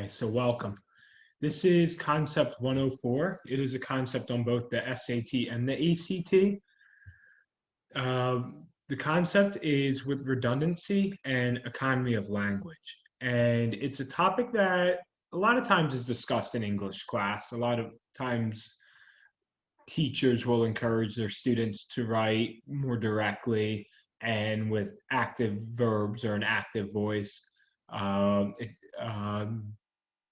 Okay, so welcome. This is concept 104. It is a concept on both the SAT and the ACT. The concept is with redundancy and economy of language. And it's a topic that a lot of times is discussed in English class. A lot of times teachers will encourage their students to write more directly and with active verbs or an active voice. Um, it, um,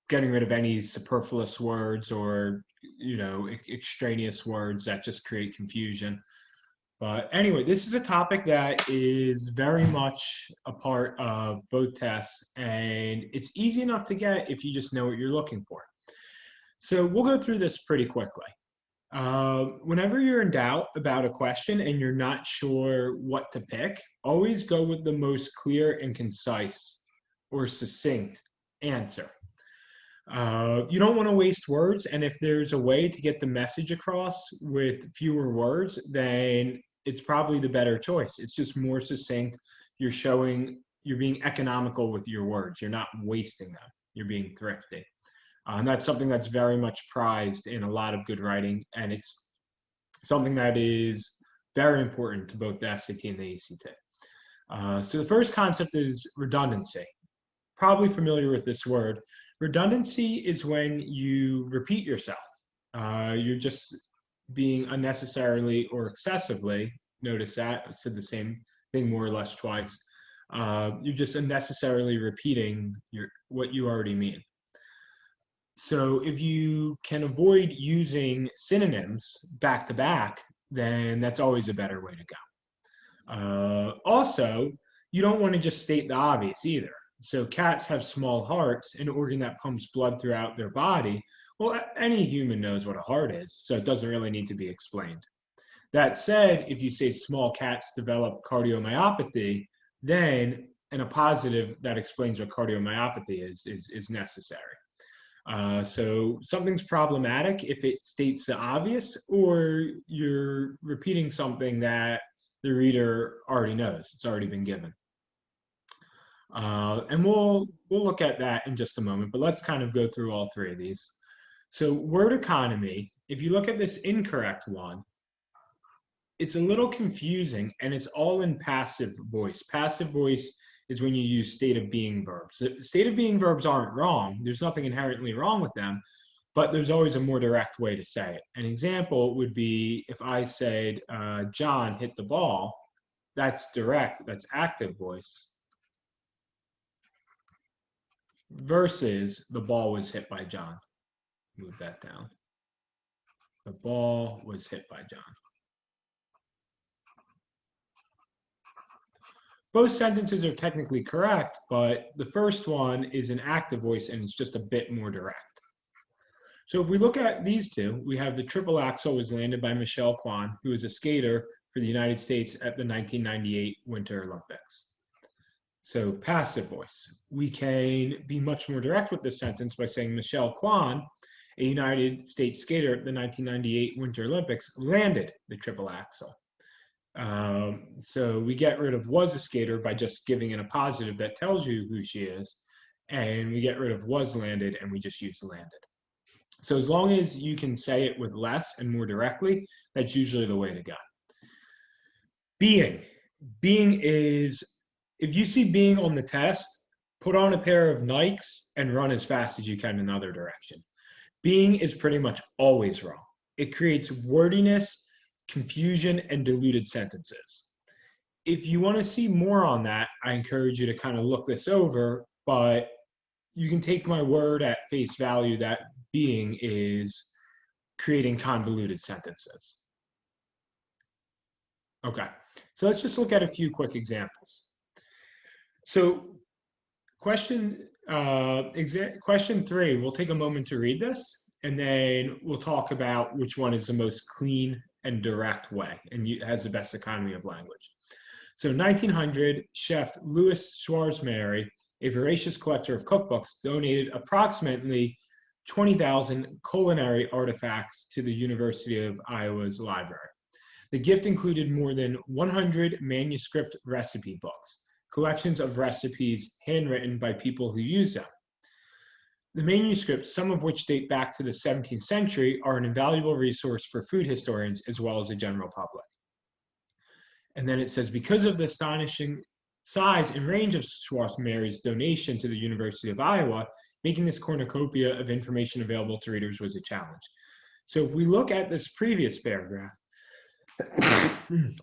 Getting rid of any superfluous words or extraneous words that just create confusion. But anyway, this is a topic that is very much a part of both tests, and it's easy enough to get if you just know what you're looking for. So we'll go through this pretty quickly. Whenever you're in doubt about a question and you're not sure what to pick, always go with the most clear and concise or succinct answer. You don't want to waste words, and if there's a way to get the message across with fewer words, then it's probably the better choice. It's just more succinct. You're being economical with your words. You're not wasting them. You're being thrifty. And that's something that's very much prized in a lot of good writing, and it's something that is very important to both the SAT and the ACT. So the first concept is redundancy. Probably familiar with this word. Redundancy is when you repeat yourself. You're just being unnecessarily or excessively, notice that, I said the same thing more or less twice. You're just unnecessarily repeating what you already mean. So if you can avoid using synonyms back to back, then that's always a better way to go. Also, you don't want to just state the obvious either. So cats have small hearts, an organ that pumps blood throughout their body. Well, any human knows what a heart is, so it doesn't really need to be explained. That said, if you say small cats develop cardiomyopathy, then in a positive that explains what cardiomyopathy is necessary. So something's problematic if it states the obvious or you're repeating something that the reader already knows. It's already been given. And we'll look at that in just a moment, but let's kind of go through all three of these. So word economy, if you look at this incorrect one, it's a little confusing and it's all in passive voice. Passive voice is when you use state of being verbs. State of being verbs aren't wrong. There's nothing inherently wrong with them, but there's always a more direct way to say it. An example would be if I said, John hit the ball, that's direct, that's active voice. Versus the ball was hit by John. Move that down. The ball was hit by John. Both sentences are technically correct, but the first one is an active voice and it's just a bit more direct. So if we look at these two, we have the triple axel was landed by Michelle Kwan, who is a skater for the United States at the 1998 Winter Olympics. So passive voice. We can be much more direct with this sentence by saying Michelle Kwan, a United States skater at the 1998 Winter Olympics, landed the triple axel. So we get rid of was a skater by just giving in a positive that tells you who she is, and we get rid of was landed and we just use landed. So as long as you can say it with less and more directly, that's usually the way to go. Being. Being is, if you see being on the test, put on a pair of Nikes and run as fast as you can in the other direction. Being is pretty much always wrong. It creates wordiness, confusion, and diluted sentences. If you want to see more on that, I encourage you to kind of look this over, but you can take my word at face value that being is creating convoluted sentences. Okay, so let's just look at a few quick examples. So question 3, we'll take a moment to read this, and then we'll talk about which one is the most clean and direct way and has the best economy of language. So 1900, chef Louis Schwarzmary, a voracious collector of cookbooks, donated approximately 20,000 culinary artifacts to the University of Iowa's library. The gift included more than 100 manuscript recipe books, collections of recipes handwritten by people who use them. The manuscripts, some of which date back to the 17th century, are an invaluable resource for food historians as well as the general public. And then it says, because of the astonishing size and range of Swarthmore's donation to the University of Iowa, making this cornucopia of information available to readers was a challenge. So if we look at this previous paragraph,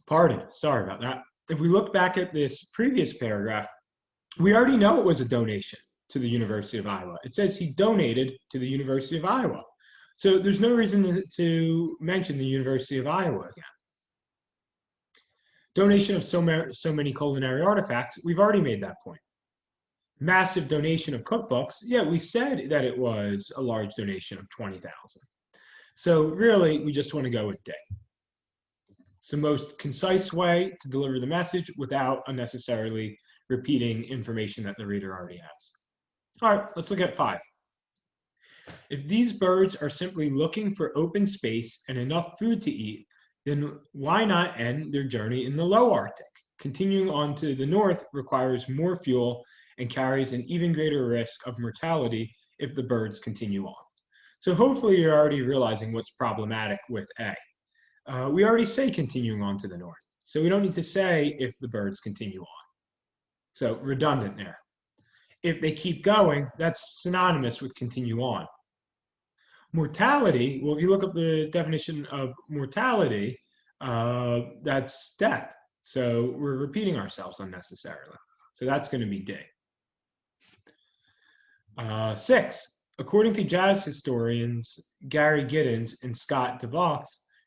pardon, sorry about that. If we look back at this previous paragraph, we already know it was a donation to the University of Iowa. It says he donated to the University of Iowa. So there's no reason to mention the University of Iowa again. Donation of so many culinary artifacts, we've already made that point. Massive donation of cookbooks, yeah, we said that it was a large donation of 20,000. So really, we just want to go with day. It's the most concise way to deliver the message without unnecessarily repeating information that the reader already has. All right, let's look at 5. If these birds are simply looking for open space and enough food to eat, then why not end their journey in the low Arctic? Continuing on to the north requires more fuel and carries an even greater risk of mortality if the birds continue on. So hopefully you're already realizing what's problematic with A. We already say continuing on to the north, so we don't need to say if the birds continue on. So redundant there. If they keep going, that's synonymous with continue on. Mortality, well, if you look up the definition of mortality, that's death. So we're repeating ourselves unnecessarily. So that's going to be D. 6. According to jazz historians Gary Giddens and Scott DeVaux,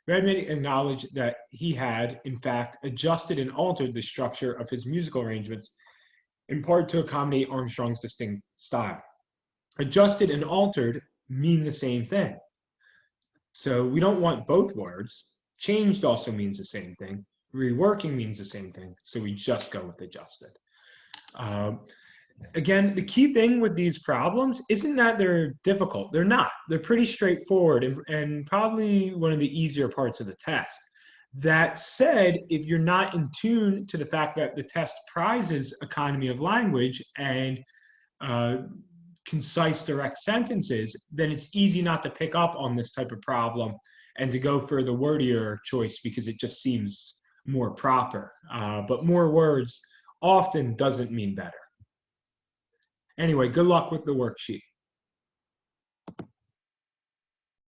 Redman acknowledged that he had, in fact, adjusted and altered the structure of his musical arrangements in part to accommodate Armstrong's distinct style. Adjusted and altered mean the same thing. So we don't want both words. Changed also means the same thing. Reworking means the same thing. So we just go with adjusted. Again, the key thing with these problems isn't that they're difficult. They're not. They're pretty straightforward and probably one of the easier parts of the test. That said, if you're not in tune to the fact that the test prizes economy of language and concise, direct sentences, then it's easy not to pick up on this type of problem and to go for the wordier choice because it just seems more proper. But more words often doesn't mean better. Anyway, good luck with the worksheet.